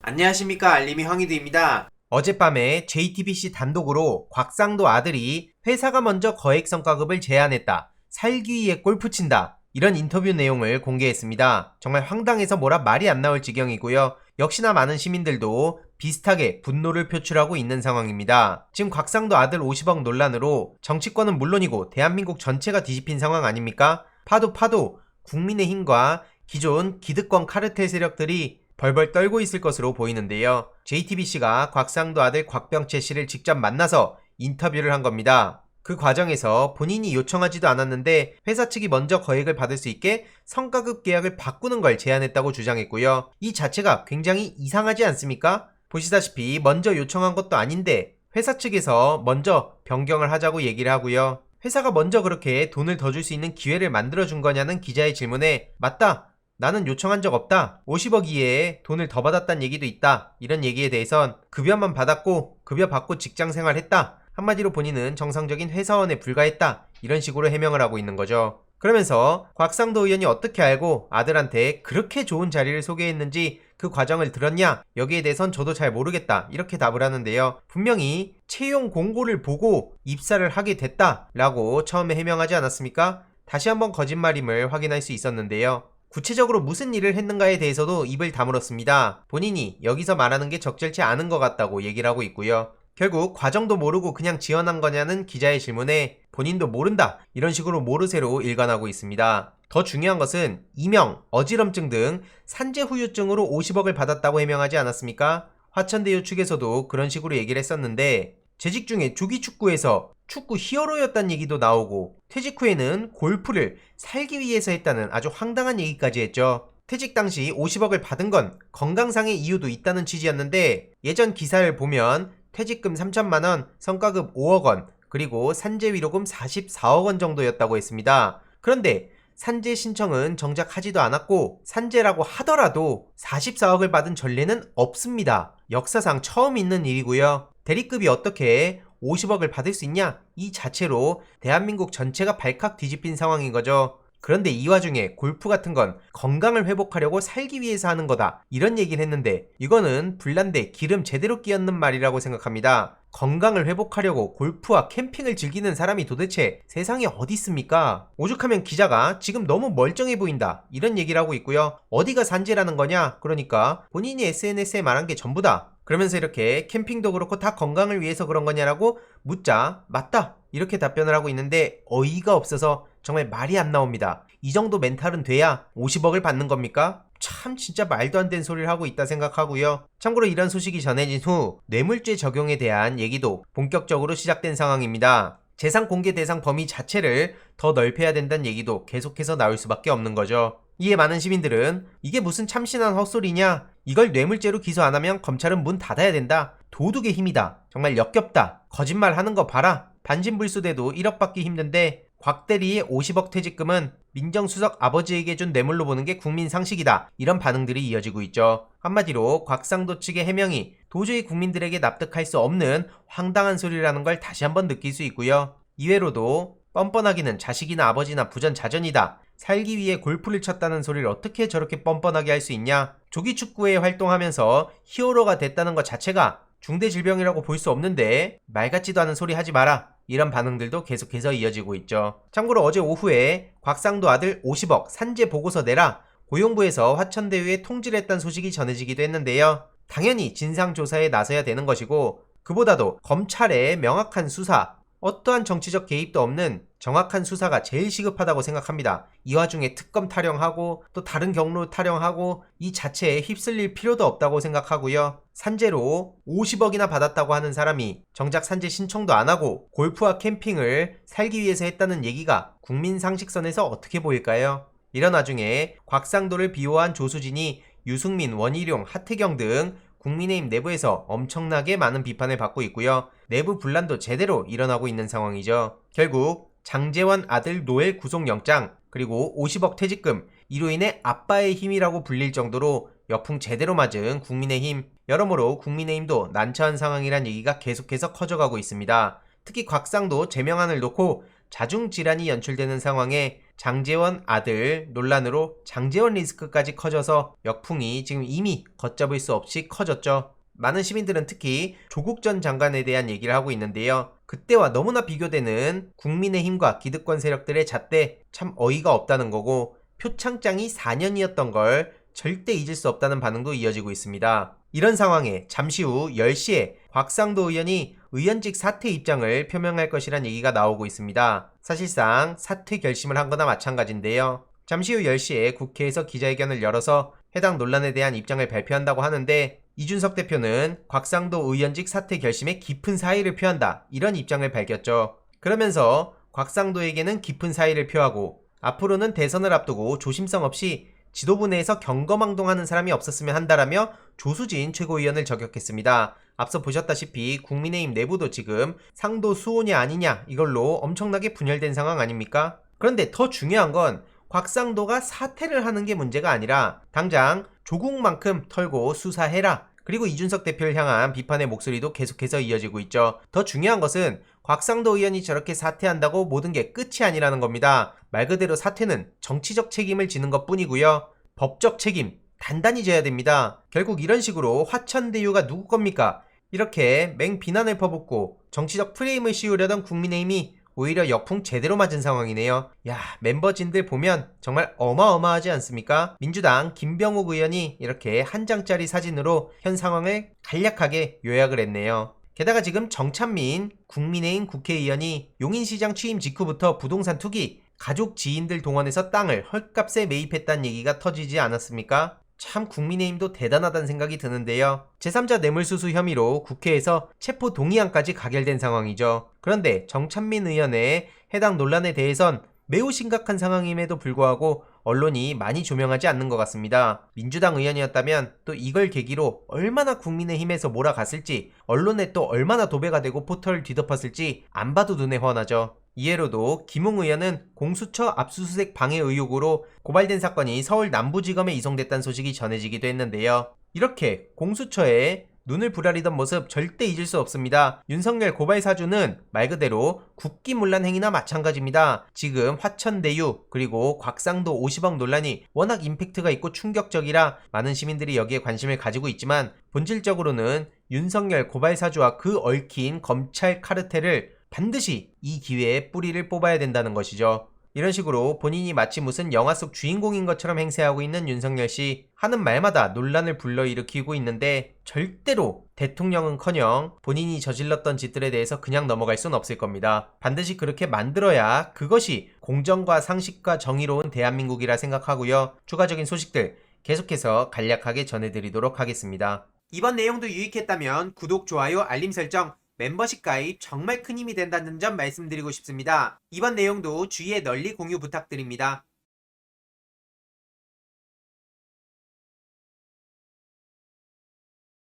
안녕하십니까, 알림이 황희두입니다. 어젯밤에 JTBC 단독으로 곽상도 아들이 회사가 먼저 거액 성과급을 제안했다, 살기 위해 골프 친다, 이런 인터뷰 내용을 공개했습니다. 정말 황당해서 뭐라 말이 안 나올 지경이고요. 역시나 많은 시민들도 비슷하게 분노를 표출하고 있는 상황입니다. 지금 곽상도 아들 50억 논란으로 정치권은 물론이고 대한민국 전체가 뒤집힌 상황 아닙니까? 파도 국민의힘과 기존 기득권 카르텔 세력들이 벌벌 떨고 있을 것으로 보이는데요. JTBC가 곽상도 아들 곽병채 씨를 직접 만나서 인터뷰를 한 겁니다. 그 과정에서 본인이 요청하지도 않았는데 회사 측이 먼저 거액을 받을 수 있게 성과급 계약을 바꾸는 걸 제안했다고 주장했고요. 이 자체가 굉장히 이상하지 않습니까? 보시다시피 먼저 요청한 것도 아닌데 회사 측에서 먼저 변경을 하자고 얘기를 하고요. 회사가 먼저 그렇게 돈을 더 줄 수 있는 기회를 만들어준 거냐는 기자의 질문에 맞다, 나는 요청한 적 없다, 50억 이외에 돈을 더 받았다는 얘기도 있다, 이런 얘기에 대해선 급여만 받았고 급여 받고 직장생활 했다, 한마디로 본인은 정상적인 회사원에 불과했다, 이런 식으로 해명을 하고 있는 거죠. 그러면서 곽상도 의원이 어떻게 알고 아들한테 그렇게 좋은 자리를 소개했는지 그 과정을 들었냐? 여기에 대해선 저도 잘 모르겠다, 이렇게 답을 하는데요. 분명히 채용 공고를 보고 입사를 하게 됐다 라고 처음에 해명하지 않았습니까? 다시 한번 거짓말임을 확인할 수 있었는데요. 구체적으로 무슨 일을 했는가에 대해서도 입을 다물었습니다. 본인이 여기서 말하는 게 적절치 않은 것 같다고 얘기를 하고 있고요. 결국 과정도 모르고 그냥 지원한 거냐는 기자의 질문에 본인도 모른다, 이런 식으로 모르쇠로 일관하고 있습니다. 더 중요한 것은 이명, 어지럼증 등 산재 후유증으로 50억을 받았다고 해명하지 않았습니까? 화천대유 측에서도 그런 식으로 얘기를 했었는데 재직 중에 조기축구에서 축구 히어로였다는 얘기도 나오고 퇴직 후에는 골프를 살기 위해서 했다는 아주 황당한 얘기까지 했죠. 퇴직 당시 50억을 받은 건 건강상의 이유도 있다는 취지였는데 예전 기사를 보면 퇴직금 3천만원, 성과급 5억원, 그리고 산재위로금 44억원 정도였다고 했습니다. 그런데 산재 신청은 정작 하지도 않았고 산재라고 하더라도 44억을 받은 전례는 없습니다. 역사상 처음 있는 일이고요. 대리급이 어떻게 50억을 받을 수 있냐? 이 자체로 대한민국 전체가 발칵 뒤집힌 상황인 거죠. 그런데 이 와중에 골프 같은 건 건강을 회복하려고 살기 위해서 하는 거다, 이런 얘기를 했는데 이거는 불난데 기름 제대로 끼얹는 말이라고 생각합니다. 건강을 회복하려고 골프와 캠핑을 즐기는 사람이 도대체 세상에 어디 있습니까? 오죽하면 기자가 지금 너무 멀쩡해 보인다, 이런 얘기를 하고 있고요. 어디가 산재라는 거냐? 그러니까 본인이 SNS에 말한 게 전부다, 그러면서 이렇게 캠핑도 그렇고 다 건강을 위해서 그런 거냐라고 묻자 맞다, 이렇게 답변을 하고 있는데 어이가 없어서 정말 말이 안 나옵니다. 이 정도 멘탈은 돼야 50억을 받는 겁니까? 참 진짜 말도 안 되는 소리를 하고 있다 생각하고요. 참고로 이런 소식이 전해진 후 뇌물죄 적용에 대한 얘기도 본격적으로 시작된 상황입니다. 재산 공개 대상 범위 자체를 더 넓혀야 된다는 얘기도 계속해서 나올 수밖에 없는 거죠. 이에 많은 시민들은 이게 무슨 참신한 헛소리냐, 이걸 뇌물죄로 기소 안 하면 검찰은 문 닫아야 된다, 도둑의 힘이다, 정말 역겹다, 거짓말 하는 거 봐라, 반진불수돼도 1억 받기 힘든데 곽 대리의 50억 퇴직금은 민정수석 아버지에게 준 뇌물로 보는 게 국민 상식이다, 이런 반응들이 이어지고 있죠. 한마디로 곽상도 측의 해명이 도저히 국민들에게 납득할 수 없는 황당한 소리라는 걸 다시 한번 느낄 수 있고요. 이외로도 뻔뻔하기는 자식이나 아버지나 부전자전이다, 살기 위해 골프를 쳤다는 소리를 어떻게 저렇게 뻔뻔하게 할 수 있냐, 조기축구에 활동하면서 히어로가 됐다는 것 자체가 중대질병이라고 볼 수 없는데 말 같지도 않은 소리 하지 마라, 이런 반응들도 계속해서 이어지고 있죠. 참고로 어제 오후에 곽상도 아들 50억 산재 보고서 내라, 고용부에서 화천대유에 통지를 했다는 소식이 전해지기도 했는데요. 당연히 진상조사에 나서야 되는 것이고 그보다도 검찰의 명확한 수사, 어떠한 정치적 개입도 없는 정확한 수사가 제일 시급하다고 생각합니다. 이 와중에 특검 타령하고 또 다른 경로 타령하고 이 자체에 휩쓸릴 필요도 없다고 생각하고요. 산재로 50억이나 받았다고 하는 사람이 정작 산재 신청도 안 하고 골프와 캠핑을 살기 위해서 했다는 얘기가 국민 상식선에서 어떻게 보일까요? 이런 와중에 곽상도를 비호한 조수진이 유승민, 원희룡, 하태경 등 국민의힘 내부에서 엄청나게 많은 비판을 받고 있고요. 내부 분란도 제대로 일어나고 있는 상황이죠. 결국 장제원 아들 노엘 구속영장, 그리고 50억 퇴직금, 이로 인해 아빠의 힘이라고 불릴 정도로 역풍 제대로 맞은 국민의힘, 여러모로 국민의힘도 난처한 상황이란 얘기가 계속해서 커져가고 있습니다. 특히 곽상도 제명안을 놓고 자중질환이 연출되는 상황에 장제원 아들 논란으로 장제원 리스크까지 커져서 역풍이 지금 이미 걷잡을 수 없이 커졌죠. 많은 시민들은 특히 조국 전 장관에 대한 얘기를 하고 있는데요. 그때와 너무나 비교되는 국민의힘과 기득권 세력들의 잣대 참 어이가 없다는 거고, 표창장이 4년이었던 걸 절대 잊을 수 없다는 반응도 이어지고 있습니다. 이런 상황에 잠시 후 10시에 곽상도 의원이 의원직 사퇴 입장을 표명할 것이란 얘기가 나오고 있습니다. 사실상 사퇴 결심을 한 거나 마찬가지인데요. 잠시 후 10시에 국회에서 기자회견을 열어서 해당 논란에 대한 입장을 발표한다고 하는데, 이준석 대표는 곽상도 의원직 사퇴 결심에 깊은 사의를 표한다, 이런 입장을 밝혔죠. 그러면서 곽상도에게는 깊은 사의를 표하고 앞으로는 대선을 앞두고 조심성 없이 지도부 내에서 경거망동하는 사람이 없었으면 한다라며 조수진 최고위원을 저격했습니다. 앞서 보셨다시피 국민의힘 내부도 지금 상도 수호냐 아니냐 이걸로 엄청나게 분열된 상황 아닙니까? 그런데 더 중요한 건 곽상도가 사퇴를 하는 게 문제가 아니라 당장 조국만큼 털고 수사해라, 그리고 이준석 대표를 향한 비판의 목소리도 계속해서 이어지고 있죠. 더 중요한 것은 곽상도 의원이 저렇게 사퇴한다고 모든 게 끝이 아니라는 겁니다. 말 그대로 사퇴는 정치적 책임을 지는 것 뿐이고요. 법적 책임 단단히 져야 됩니다. 결국 이런 식으로 화천대유가 누구 겁니까? 이렇게 맹 비난을 퍼붓고 정치적 프레임을 씌우려던 국민의힘이 오히려 역풍 제대로 맞은 상황이네요. 야, 멤버진들 보면 정말 어마어마하지 않습니까? 민주당 김병욱 의원이 이렇게 한 장짜리 사진으로 현 상황을 간략하게 요약을 했네요. 게다가 지금 정찬민 국민의힘 국회의원이 용인시장 취임 직후부터 부동산 투기, 가족 지인들 동원해서 땅을 헐값에 매입했다는 얘기가 터지지 않았습니까? 참 국민의힘도 대단하다는 생각이 드는데요. 제3자 뇌물수수 혐의로 국회에서 체포 동의안까지 가결된 상황이죠. 그런데 정찬민 의원의 해당 논란에 대해선 매우 심각한 상황임에도 불구하고 언론이 많이 조명하지 않는 것 같습니다. 민주당 의원이었다면 또 이걸 계기로 얼마나 국민의힘에서 몰아갔을지, 언론에 또 얼마나 도배가 되고 포털을 뒤덮었을지 안 봐도 눈에 훤하죠. 이해로도 김웅 의원은 공수처 압수수색 방해 의혹으로 고발된 사건이 서울 남부지검에 이송됐다는 소식이 전해지기도 했는데요. 이렇게 공수처에 눈을 부라리던 모습 절대 잊을 수 없습니다. 윤석열 고발 사주는 말 그대로 국기문란 행위나 마찬가지입니다. 지금 화천대유 그리고 곽상도 50억 논란이 워낙 임팩트가 있고 충격적이라 많은 시민들이 여기에 관심을 가지고 있지만, 본질적으로는 윤석열 고발 사주와 그 얽힌 검찰 카르텔을 반드시 이 기회에 뿌리를 뽑아야 된다는 것이죠. 이런 식으로 본인이 마치 무슨 영화 속 주인공인 것처럼 행세하고 있는 윤석열 씨, 하는 말마다 논란을 불러일으키고 있는데 절대로 대통령은커녕 본인이 저질렀던 짓들에 대해서 그냥 넘어갈 순 없을 겁니다. 반드시 그렇게 만들어야 그것이 공정과 상식과 정의로운 대한민국이라 생각하고요. 추가적인 소식들 계속해서 간략하게 전해드리도록 하겠습니다. 이번 내용도 유익했다면 구독, 좋아요, 알림 설정, 멤버십 가입 정말 큰 힘이 된다는 점 말씀드리고 싶습니다. 이번 내용도 주위에 널리 공유 부탁드립니다.